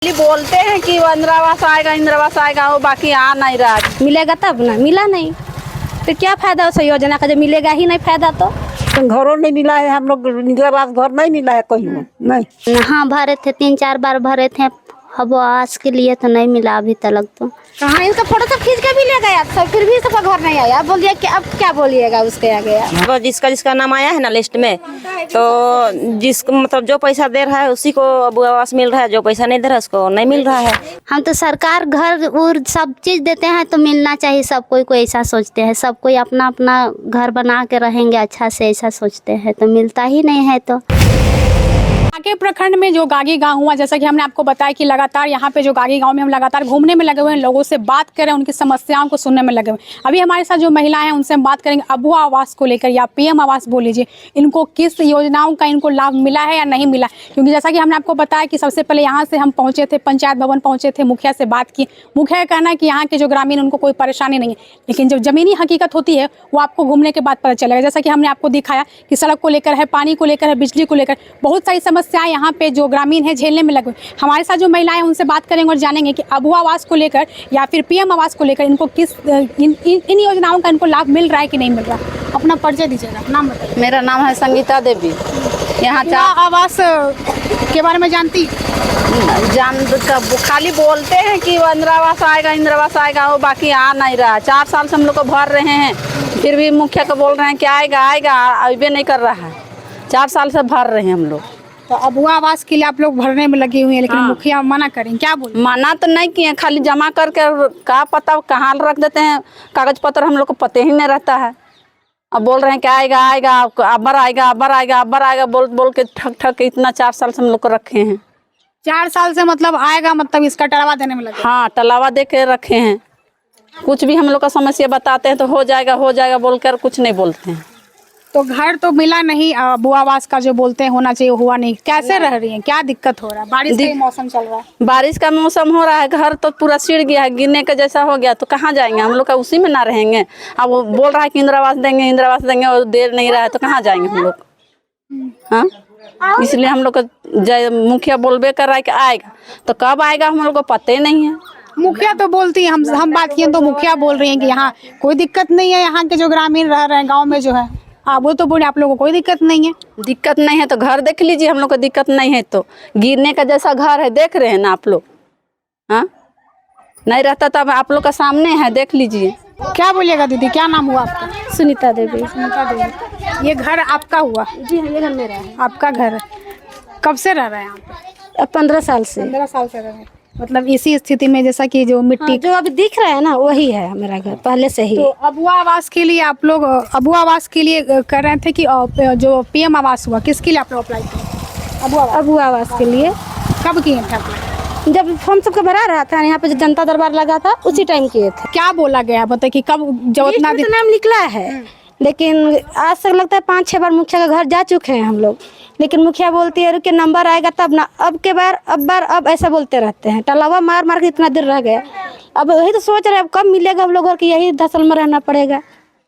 बोलते हैं कि इंदिरा आवास आएगा वो बाकी आ नहीं रहा। मिलेगा तब ना, मिला नहीं तो क्या फायदा उस योजना का, जब मिलेगा ही नहीं फायदा तो। घरों नहीं मिला है, हम लोग इंदिरा आवास घर नहीं मिला है कहीं नहीं। हाँ भरे थे, 3-4 बार भरे थे, अब आवास के लिए तो नहीं मिला अभी तक तो। कहाँ इसका फोटो सब खींच के भी ले गया सब, फिर भी सबका घर नहीं आया। बोलिए कि अब क्या बोलिएगा उसके आगे। तो जिसका नाम आया है ना लिस्ट में, तो जिसको मतलब जो पैसा दे रहा है उसी को अब आवास मिल रहा है, जो पैसा नहीं दे रहा है उसको नहीं मिल रहा है। हम तो सरकार घर और सब चीज देते हैं तो मिलना चाहिए सब कोई ऐसा सोचते हैं, सब कोई अपना अपना घर बना के रहेंगे अच्छा से, ऐसा सोचते हैं तो मिलता ही नहीं है। तो आगे प्रखंड में जो गागी गांव हुआ, जैसा कि हमने आपको बताया कि लगातार यहाँ पे जो गागी गांव में हम लगातार घूमने में लगे हुए हैं, लोगों से बात करें, उनकी समस्याओं को सुनने में लगे हुए हैं। अभी हमारे साथ जो महिलाएं हैं उनसे हम बात करेंगे अबुआ आवास को लेकर या पीएम आवास बोल लीजिए, इनको किस योजनाओं का इनको लाभ मिला है या नहीं मिला। क्योंकि जैसा कि हमने आपको बताया कि सबसे पहले यहाँ से हम पहुँचे थे, पंचायत भवन पहुँचे थे, मुखिया से बात की। मुखिया का कहना है कि यहाँ के जो ग्रामीण उनको कोई परेशानी नहीं है, लेकिन जो ज़मीनी हकीकत होती है वो आपको घूमने के बाद पता चलेगा। जैसा कि हमने आपको दिखाया कि सड़क को लेकर है, पानी को लेकर है, बिजली को लेकर बहुत सारी समस्याएं यहाँ पे जो ग्रामीण है झेलने में लगे। हमारे साथ जो महिलाएं उनसे बात करेंगे और जानेंगे कि अबुआ आवास को लेकर या फिर पीएम आवास को लेकर इनको किस इन योजनाओं का इनको लाभ मिल रहा है कि नहीं मिल रहा। अपना परिचय दीजिएगा, नाम बताइए। मेरा नाम है संगीता देवी। यहाँ आवास के बारे में जानती खाली बोलते हैं कि इंदिरा आवास आएगा वो बाकी आ नहीं रहा। 4 साल से हम लोग को भर रहे हैं, फिर भी मुखिया को बोल रहे हैं कि आएगा अभी नहीं कर रहा है। 4 साल से भर रहे हैं हम लोग। तो अबुआ आवास के लिए आप लोग भरने में लगे हुए हैं, लेकिन मुखिया मना करें, क्या बोले? मना तो नहीं किए, खाली जमा करके का पता कहाँ रख देते हैं, कागज पत्र हम लोग को पता ही नहीं रहता है। अब बोल रहे हैं कि आएगा अबर आएगा बोल के ठक इतना 4 साल से हम लोग को रखे हैं। 4 साल से मतलब आएगा, मतलब इसका टलावा देने में लगे। हाँ, टलावा दे के रखे हैं। कुछ भी हम लोग का समस्या बताते हैं तो हो जाएगा बोलकर कुछ नहीं बोलते हैं। तो घर तो मिला नहीं, अबुआ आवास का जो बोलते हैं होना चाहिए हुआ नहीं। कैसे रह रही हैं, क्या दिक्कत हो रहा है? बारिश का मौसम चल रहा है, बारिश का मौसम हो रहा है, घर तो पूरा सिड़ गया है, गिरने का जैसा हो गया। तो कहाँ जाएंगे हम लोग का, उसी में ना रहेंगे। अब वो बोल रहा है कि इंदिरा आवास देंगे और देर नहीं रहा है तो कहाँ जाएंगे हम लोग। हाँ, इसलिए हम लोग का मुखिया बोलबे कर रहा है कि आएगा, तो कब आएगा हम लोग को पता ही नहीं है। मुखिया तो बोलती है, हम बात किए तो मुखिया बोल रही है कि यहाँ कोई दिक्कत नहीं है, यहाँ के जो ग्रामीण रह रहे हैं गाँव में जो है। हाँ, वो तो बोले आप लोगों को कोई दिक्कत नहीं है। दिक्कत नहीं है तो घर देख लीजिए, हम लोग को दिक्कत नहीं है तो गिरने का जैसा घर है, देख रहे हैं ना आप लोग। हाँ, नहीं रहता तब आप लोग का सामने है, देख लीजिए। क्या बोलिएगा दीदी, क्या नाम हुआ आपका? सुनीता देवी। ये घर आपका हुआ? जी हाँ, ये घर मेरा है। आपका घर है, कब से रह रहे हैं यहाँ पे? 15 साल से। 15 साल से रह रहे हैं, मतलब इसी स्थिति में, जैसा कि जो मिट्टी जो अभी दिख रहा है ना वही है मेरा घर पहले से ही। तो अबुआ आवास के लिए आप लोग अबुआ आवास के लिए कर रहे थे कि जो पीएम आवास हुआ किसके लिए आप लोग अप्लाई किए? अबुआ आवास के लिए कब किए थे अप्लाई? जब फॉर्म सबका भरा रहा था यहाँ पे जो जनता दरबार लगा था उसी टाइम किए थे। क्या बोला गया बताइए कि कब जब इतना तो नाम निकला है, लेकिन आज तक लगता है 5-6 बार मुखिया का घर जा चुके हैं हम लोग, लेकिन मुखिया बोलती है कि नंबर आएगा तब ना, अब ऐसा बोलते रहते हैं। टलावा मार के इतना देर रह गया। अब वही तो सोच रहे हैं अब कब मिलेगा हम लोग, कि यही धसल में रहना पड़ेगा।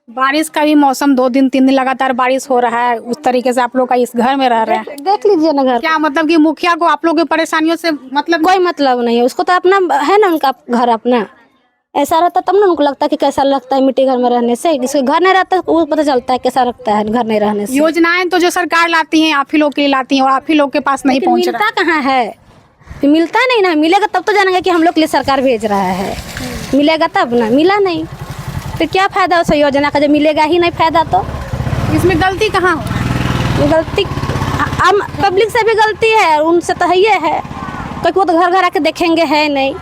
बारिश का भी मौसम 2 दिन 3 दिन लगातार बारिश हो रहा है, उस तरीके से आप लोग का इस घर में रह रहे हैं। देख लीजिए ना घर। क्या मतलब कि मुखिया को आप लोग की परेशानियों से मतलब? कोई मतलब नहीं है, उसको तो अपना है ना, उनका घर अपना। ऐसा रहता तब ना उनको लगता है कि कैसा लगता है मिट्टी घर में रहने से। जिसके घर नहीं रहता वो पता चलता है कैसा लगता है घर नहीं रहने से। योजनाएं तो जो सरकार लाती है आप ही लोग के लिए लाती है और आप ही लोग के पास नहीं पहुंच रहा। मिलता कहाँ है, मिलता नहीं ना। मिलेगा तब तो जानेंगे कि हम लोग के लिए सरकार भेज रहा है। मिलेगा तब ना, मिला नहीं तो क्या फायदा उस योजना का, जब मिलेगा ही नहीं फायदा तो। इसमें गलती कहाँ हो? गलती पब्लिक से भी गलती है, उनसे तो है क्योंकि वो तो घर आके देखेंगे है नहीं,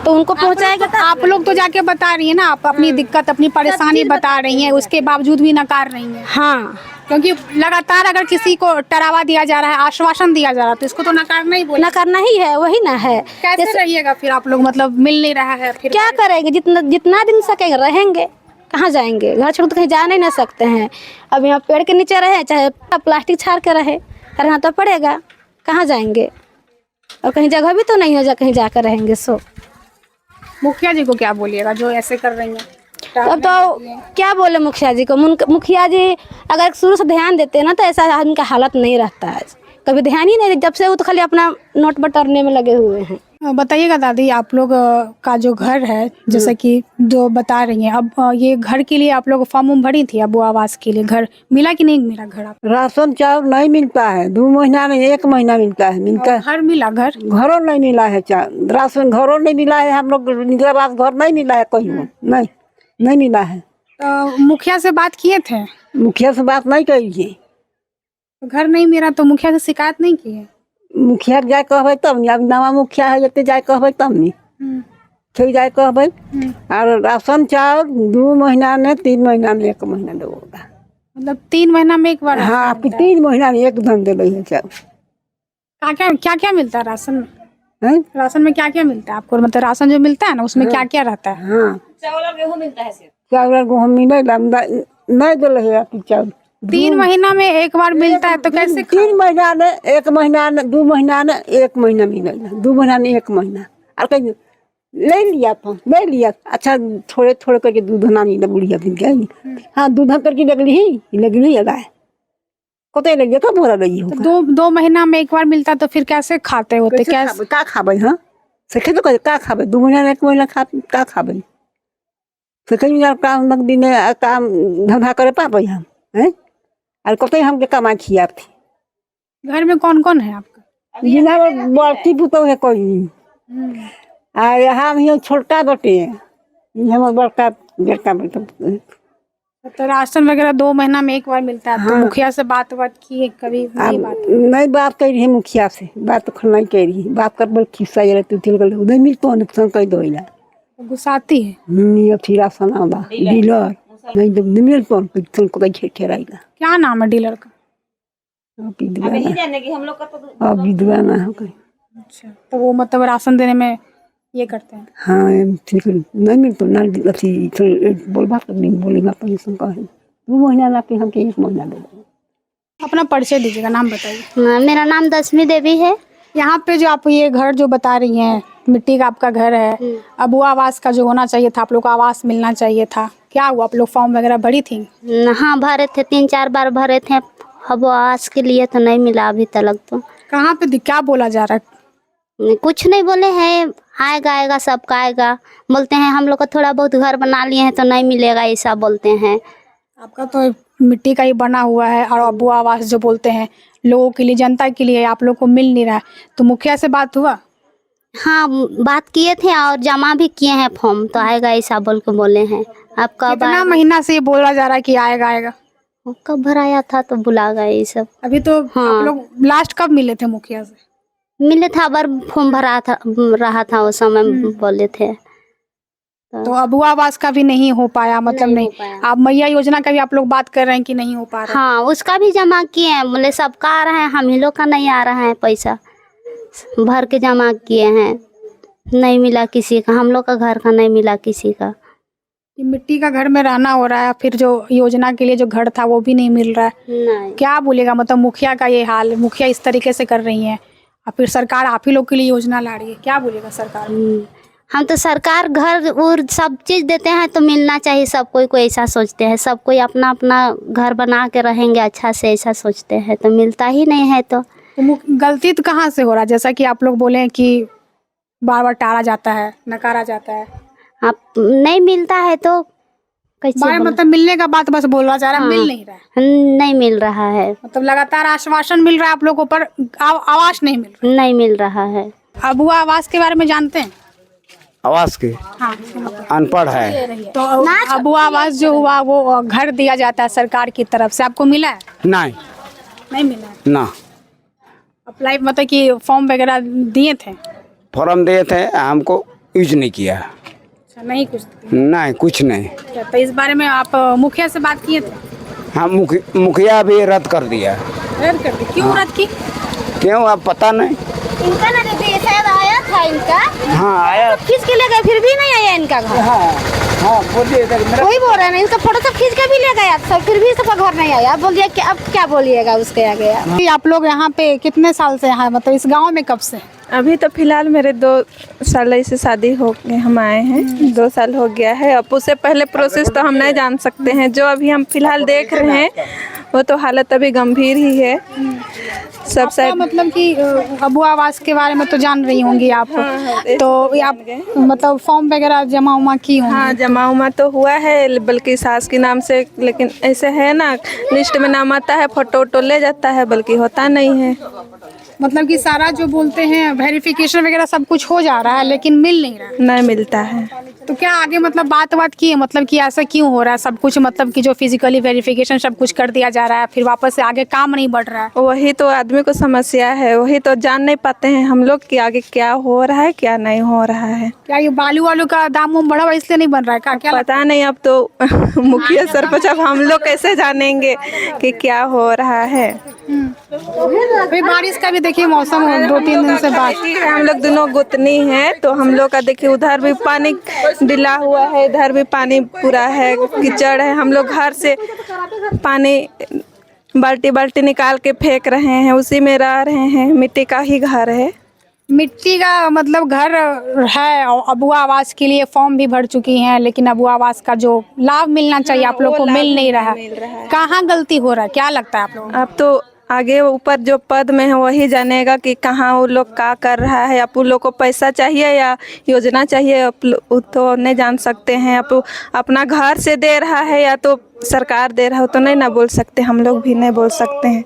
तो उनको पहुंचाएगा। आप लोग तो जाके बता रही है ना, आप अपनी दिक्कत अपनी परेशानी बता रही हैं, उसके बावजूद भी नकार रही हैं। हाँ, क्योंकि लगातार अगर किसी को डरावा दिया जा रहा है, आश्वासन दिया जा रहा है, तो इसको तो नकारना ही बोला, नकारना ही है, वही ना है। कैसे रहिएगा फिर आप लोग, मतलब मिल नहीं रहा है फिर क्या करेंगे? जितना दिन सकेगा रहेंगे, कहाँ जाएंगे? घर छोड़ तो कहीं जा नहीं सकते हैं। अब यहाँ पेड़ के नीचे रहे चाहे प्लास्टिक छाड़ के रहे, रहना तो पड़ेगा। कहाँ जाएंगे? और कहीं जगह भी तो नहीं हो कहीं जाकर रहेंगे। सो मुखिया जी को क्या बोलिएगा जो ऐसे कर रही हैं? अब तो क्या बोले मुखिया जी को। मुखिया जी अगर शुरू से ध्यान देते ना तो ऐसा आदमी का हालत नहीं रहता है। कभी ध्यान ही नहीं, जब से वो तो खाली अपना नोट बटोरने में लगे हुए हैं। बताइएगा दादी, आप लोग का जो घर है, जैसे कि जो बता रही हैं, अब ये घर के लिए आप लोग फॉर्म उम भरी थी अबू आवास के लिए, घर मिला कि नहीं मिला घर आप? राशन चावल नहीं मिलता है, 2 महीना में 1 महीना मिलता है, मिलता घर मिला? घरों नहीं मिला है, राशन घरों नहीं मिला है, हम लोग इंदिरा आवास घर नहीं मिला है कहीं, नहीं मिला है। तो मुखिया से बात किए थे? मुखिया से बात नहीं करिए, घर नहीं मिला तो मुखिया से शिकायत नहीं की है? मुखिया जाए कहबे तब नहीं, अब नवा मुखिया है जते जाए कहबे तब नहीं, फिर जाए कहबे। और राशन चावल 2 महीना में 3 महीना में 1 महीना देगा, मतलब 3 महीना में एक बार? हाँ, आपकी 3 महीना में एकदम दे रही है चावल। क्या क्या मिलता है राशन में? हैं? राशन में क्या क्या मिलता है आपको? मतलब राशन जो मिलता है ना, उसमें क्या क्या रहता है? हाँ, चावल और गेहूँ मिलता है सिर्फ। चावल गेहूँ मिलेगा नहीं दे रही है आपकी चावल। 3 महीना में एक बार मिलता है तो कैसे? 3 महीना में 1 महीना में 2 महीना में 1 महीना मिलेगा, 2 महीना में 1 महीना। और कहीं ले लिया अच्छा, थोड़े थोड़े करके दूध ना मिला बुढ़िया फिर क्या? हाँ, दूध करके लगली अदा है कते लगे कब बोला रही हो? 2 महीना में एक बार मिलता तो फिर कैसे खाते होते? कैसे का खाबे? हाँ, सखे तो का खाबे? 2 महीना में 1 महीना का खाबे? सखे काम नकदी में काम धंधा करे पाबे हम हैं? और कते हमके कमाई खिया थी। घर में कौन कौन है आपका? जिना बड़की पुतो है कोई, और हम ही छोटा बटे, हम बड़का बेटा बेटा। तो राशन वगैरह 2 महीना में एक बार मिलता है। तो मुखिया से बात की है कभी? नहीं बात करी है मुखिया से, बात तो नहीं करी, बात कर बड़ खिस्सा रहती थी, नहीं मिलतो नुकसान कह दो गुस्साती है। अथी राशन आवा डीलर नहीं मिलतो को खेराएगा। क्या नाम है डीलर का? अब विद्वान है कोई। अच्छा, तो वो मतलब राशन देने में ये करते हैं? हाँ, ठीक नहीं मिलतो ना अथी बोल बात नहीं बोलेगा पैसा कहे 2 महीना ला के हमके 1 महीना दे दो। अपना परिचय दीजिएगा, नाम बताइए। मेरा नाम दशमी देवी है। यहाँ पे जो आप ये घर जो बता रही हैं, मिट्टी का आपका घर है, अबू आवास का जो होना चाहिए था, आप लोग को आवास मिलना चाहिए था, क्या हुआ? आप लोग फॉर्म वगैरह भरी थी? हाँ, भरे थे, 3-4 बार भरे थे, अब आवास के लिए तो नहीं मिला अभी तक। तो कहाँ पे क्या बोला जा रहा है? कुछ नहीं बोले हैं, आएगा सबका आएगा, बोलते हैं हम लोग का थोड़ा बहुत घर बना लिए हैं तो नहीं मिलेगा, ऐसा बोलते हैं। आपका तो मिट्टी का ही बना हुआ है, और अबू आवास जो बोलते हैं लोगों के लिए, जनता के लिए, आप लोग को मिल नहीं रहा है। तो मुखिया से बात हुआ? हाँ, बात किए थे और जमा भी किए हैं फॉर्म, तो आएगा ऐसा बोल के बोले हैं। आप कब? कितना महीना से ये बोला जा रहा है कि आएगा? कब भराया था तो बुला गए ये सब। अभी तो हाँ। आप लोग लास्ट कब मिले थे मुखिया से? मिले था, बार फॉर्म भरा था रहा था उस समय बोले थे। तो अबू आवास का भी नहीं हो पाया, मतलब नहीं। आप मैया योजना का भी आप लोग बात कर रहे हैं कि नहीं हो पा रहा? हाँ, उसका भी जमा किए हैं, बोले सबका आ रहा है, हम ही लोग का नहीं आ रहा है, पैसा भर के जमा किए हैं, नहीं मिला किसी का, हम लोग का घर का नहीं मिला किसी का। मिट्टी का घर में रहना हो रहा है, फिर जो योजना के लिए जो घर था वो भी नहीं मिल रहा है। नहीं, क्या बोलेगा? मतलब मुखिया का ये हाल, मुखिया इस तरीके से कर रही है, और फिर सरकार आप ही लोग के लिए योजना ला रही है, क्या बोलेगा सरकार? हम तो सरकार घर और सब चीज देते हैं तो मिलना चाहिए सब कोई ऐसा सोचते हैं, सब कोई अपना अपना घर बना के रहेंगे अच्छा से, ऐसा सोचते हैं, तो मिलता ही नहीं है। तो गलती तो कहाँ से हो रहा है? जैसा कि आप लोग बोले कि बार बार टाला जाता है, नकारा जाता है, आप नहीं मिलता है तो कैसे? मतलब मिलने का बात बस बोला जा रहा है, मिल नहीं रहा है। नहीं मिल रहा है, मतलब लगातार आश्वासन मिल रहा है आप लोगों पर, आवास नहीं मिल रहा? नहीं मिल रहा है। अबू आवास के बारे में जानते हैं? आवास के हाँ, अनपढ़ है। तो अबू आवास जो हुआ वो घर दिया जाता है सरकार की तरफ से, आपको मिला है? नहीं मिला है ना। अप्लाई मतलब कि फॉर्म वगैरह दिए थे? फॉर्म दिए थे, हमको यूज नहीं किया। अच्छा, नहीं कुछ नहीं, कुछ नहीं। तो इस बारे में आप मुखिया से बात किए थे? हाँ, मुखिया भी रद्द कर दिया। रद्द कर दी? क्यों रद्द की? क्यों अब पता नहीं। इनका ना दीदी शायद आया था इनका, हाँ आया, खींच के ले गए, फिर भी नहीं आया इनका घर। हाँ बोलिए, वही बोल रहे हैं, इसका फोटो सब खींच के भी ले गया सब, फिर भी इसका घर नहीं आया। बोलिए कि अब क्या बोलिएगा उसके आगे। आप लोग यहाँ पे कितने साल से हैं, मतलब इस गांव में कब से? अभी तो फिलहाल मेरे 2 साल से शादी हो गए, हम आए हैं 2 साल हो गया है। अब उससे पहले प्रोसेस तो हम नहीं जान सकते हैं, जो अभी हम फिलहाल देख रहे हैं वो तो हालत अभी गंभीर ही है। सब आपका साइड मतलब कि अबू आवास के बारे में तो जान रही होंगी आप, तो आप मतलब फॉर्म वगैरह जमा उमा की होंगी? हाँ, जमा उमा तो हुआ है, बल्कि सास के नाम से, लेकिन ऐसे है ना, लिस्ट में नाम आता है, फोटो वोटो ले जाता है, बल्कि होता नहीं है। मतलब कि सारा जो बोलते हैं वेरिफिकेशन वगैरह सब कुछ हो जा रहा है लेकिन मिल नहीं रहा है। नहीं मिलता है। तो क्या आगे मतलब बात की है, मतलब कि ऐसा क्यों हो रहा है सब कुछ, मतलब कि जो फिजिकली वेरिफिकेशन सब कुछ कर दिया जा रहा है फिर वापस से आगे काम नहीं बढ़ रहा है? वही तो आदमी को समस्या है, वही तो जान नहीं पाते हैं हम लोग कि आगे क्या हो रहा है क्या नहीं हो रहा है। क्या ये बालू वालू का दाम वाम बढ़ा इसलिए नहीं बन रहा है क्या पता नहीं, अब तो मुखिया सरपंच, अब हम लोग कैसे जानेंगे कि क्या हो रहा है। अभी बारिश का भी देखिए मौसम 2-3 दिन से बाद हम लोग दोनों गोतनी हैं, तो हम लोग का देखिए उधर भी पानी डिला हुआ है, इधर भी पानी पूरा है, कीचड़ है। हम लोग घर से पानी बाल्टी बाल्टी निकाल के फेंक रहे हैं, उसी में रह रहे हैं। मिट्टी का ही घर है। मिट्टी का मतलब घर है और अबू आवास के लिए फॉर्म भी भर चुकी हैं, लेकिन अबू आवास का जो लाभ मिलना चाहिए आप लोग को मिल नहीं रहा है। कहाँ गलती हो रहा है, क्या लगता है आप लोग? अब तो आगे ऊपर जो पद में है वही जानेगा कि कहाँ वो लोग क्या कर रहा है। आप लोग को पैसा चाहिए या योजना चाहिए, आप तो नहीं जान सकते हैं। आप अपना घर से दे रहा है या तो सरकार दे रहा हो, तो नहीं ना बोल सकते, हम लोग भी नहीं बोल सकते हैं।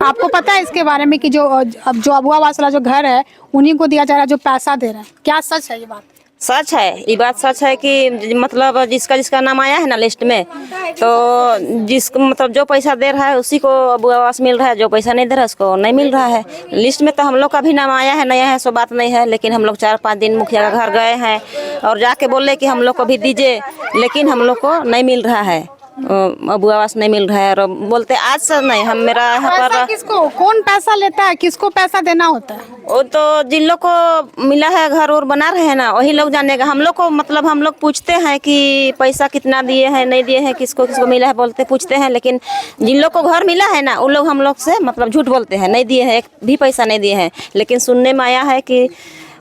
आपको पता है इसके बारे में कि जो अबू आवास वाला जो घर है उन्हीं को दिया जा रहा है जो पैसा दे रहा है, क्या सच है ये बात? सच है, ये बात सच है कि मतलब जिसका नाम आया है ना लिस्ट में, तो जिसको मतलब जो पैसा दे रहा है उसी को अबू आवास मिल रहा है, जो पैसा नहीं दे रहा है उसको नहीं मिल रहा है। लिस्ट में तो हम लोग का भी नाम आया है, नया है, सो बात नहीं है, लेकिन हम लोग 4-5 दिन मुखिया का घर गए हैं और जाके बोले कि हम लोग को भी दीजिए, लेकिन हम लोग को नहीं मिल रहा है, अबू आवास नहीं मिल रहा है। और बोलते आज से नहीं, हम मेरा यहाँ पैसा पर किसको, कौन पैसा लेता है, किसको पैसा देना होता है? वो तो जिन लोग को मिला है घर और बना रहे हैं ना वही लोग जानेगा। हम लोग को मतलब हम लोग पूछते हैं कि पैसा कितना दिए हैं नहीं दिए हैं, किसको किसको मिला है बोलते पूछते हैं, लेकिन जिन लोग को घर मिला है ना उन लोग हम लोग से मतलब झूठ बोलते हैं, नहीं दिए हैं, एक भी पैसा नहीं दिए हैं। लेकिन सुनने में आया है कि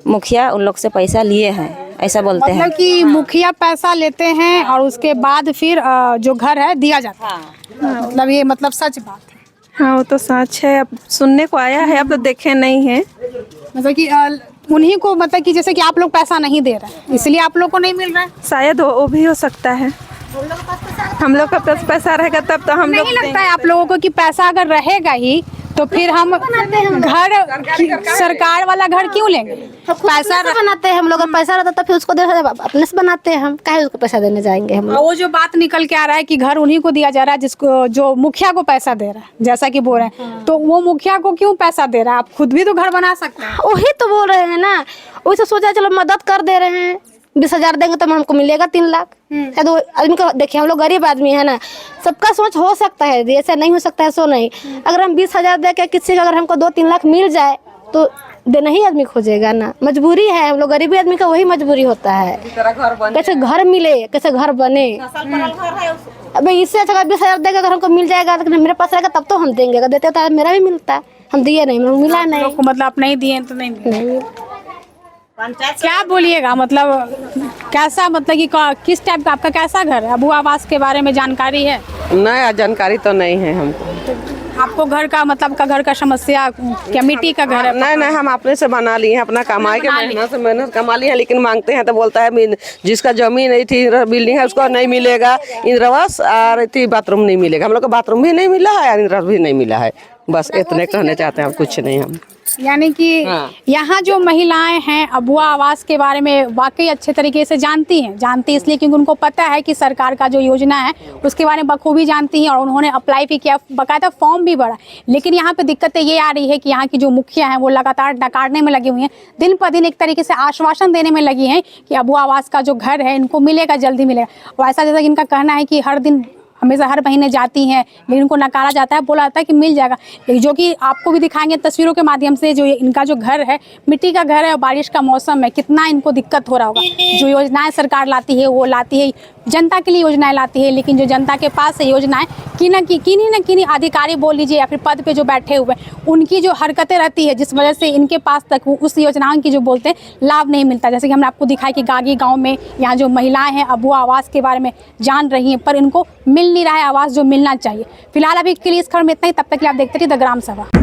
मुखिया उन लोग से पैसा लिए हैं, ऐसा बोलते हैं। मतलब कि मुखिया पैसा लेते हैं और उसके बाद फिर जो घर है दिया जाता है। मतलब ये मतलब सच बात है? हाँ, वो तो सच है, अब सुनने को आया है, अब तो देखे नहीं है। मतलब कि उन्हीं को, मतलब कि जैसे कि आप लोग पैसा नहीं दे रहे हैं इसलिए आप लोग को नहीं मिल रहा है? शायद वो भी हो सकता है। हम लोग का पास पैसा रहेगा तब तो हम लोग नहीं लगता है आप लोगों को कि पैसा अगर रहेगा ही तो फिर हम घर सरकार वाला घर क्यों लेंगे? पैसा बनाते हैं हम लोग, पैसा रहता तो फिर उसको अपने से बनाते हैं हम, काहे उसको पैसा देने जाएंगे हम लोग? वो जो बात निकल के आ रहा है कि घर उन्हीं को दिया जा रहा है जिसको जो मुखिया को पैसा दे रहा है, जैसा कि बोल रहे हैं, तो वो मुखिया को क्यों पैसा दे रहा है? आप खुद भी तो घर बना सकते हैं। वही तो बोल रहे हैं ना, वैसे सोचा चलो मदद कर दे रहे हैं, 20,000 देंगे तो हमको मिलेगा 3 लाख। शायद वो आदमी को देखिए, हम लोग गरीब आदमी है ना, सबका सोच हो सकता है, ऐसा नहीं हो सकता है सो नहीं। अगर हम 20,000 दे के किसी का अगर हमको 2-3 लाख मिल जाए तो देना ही आदमी खोजेगा ना, मजबूरी है। हम लोग गरीबी आदमी का वही मजबूरी होता है, कैसे घर मिले, कैसे घर बने। अबे इससे अच्छा 20,000 देगा, अगर हमको मिल जाएगा तो मेरे पास रहेगा तब तो हम देंगे, अगर देते तो मेरा भी मिलता। हम दिए नहीं, मिला नहीं। लोग को मतलब आप नहीं दिए तो नहीं। क्या बोलिएगा, मतलब कैसा, मतलब कि किस टाइप का आपका कैसा घर है? अबू आवास के बारे में जानकारी है? नहीं, जानकारी तो नहीं है हमको। आपको घर का मतलब का घर का समस्या क्या, मिट्टी का घर है? नहीं, हम अपने से बना लिए हैं, अपना कमाई के मेहनत कमा लिए हैं, लेकिन मांगते हैं तो बोलता है जिसका जमीन नहीं थी बिल्डिंग है उसको नहीं मिलेगा इंदिरावास, और बाथरूम नहीं मिलेगा। हम लोग को बाथरूम भी नहीं मिला है और इंदिरावास भी नहीं मिला है। बस इतने कहना चाहते हैं, कुछ नहीं। हम यानी कि यहाँ जो महिलाएं हैं अबू आवास के बारे में वाकई अच्छे तरीके से जानती इसलिए क्योंकि उनको पता है कि सरकार का जो योजना है उसके बारे में बखूबी जानती हैं और उन्होंने अप्लाई भी किया, बाकायदा फॉर्म भी भरा। लेकिन यहाँ पे दिक्कतें ये आ रही है कि यहाँ की जो मुखिया हैं वो लगातार नकारने में लगी हुई हैं, दिन पर दिन एक तरीके से आश्वासन देने में लगी हैं कि अबू आवास का जो घर है इनको मिलेगा, जल्दी मिलेगा। और ऐसा जैसा कि इनका कहना है कि हर दिन हमेशा हर महीने जाती हैं लेकिन उनको नकारा जाता है, बोला जाता है कि मिल जाएगा। जो कि आपको भी दिखाएंगे तस्वीरों के माध्यम से, जो इनका जो घर है मिट्टी का घर है और बारिश का मौसम है, कितना इनको दिक्कत हो रहा होगा। जो योजनाएं सरकार लाती है वो लाती है, जनता के लिए योजनाएं लाती है, लेकिन जो जनता के पास है योजनाएं किन्हीं न किन्हीं अधिकारी बोल लीजिए या फिर पद पे जो बैठे हुए हैं, उनकी जो हरकतें रहती है जिस वजह से इनके पास तक उस योजनाओं की जो बोलते हैं लाभ नहीं मिलता। जैसे कि हमने आपको दिखाया कि गागी गांव में यहाँ जो महिलाएं हैं अब वो आवास के बारे में जान रही हैं, पर इनको मिल नहीं रहा है आवास जो मिलना चाहिए। फिलहाल अभी के लिए इस खबर में इतना ही, तब तक के लिए आप देखते रहिए द ग्राम सभा।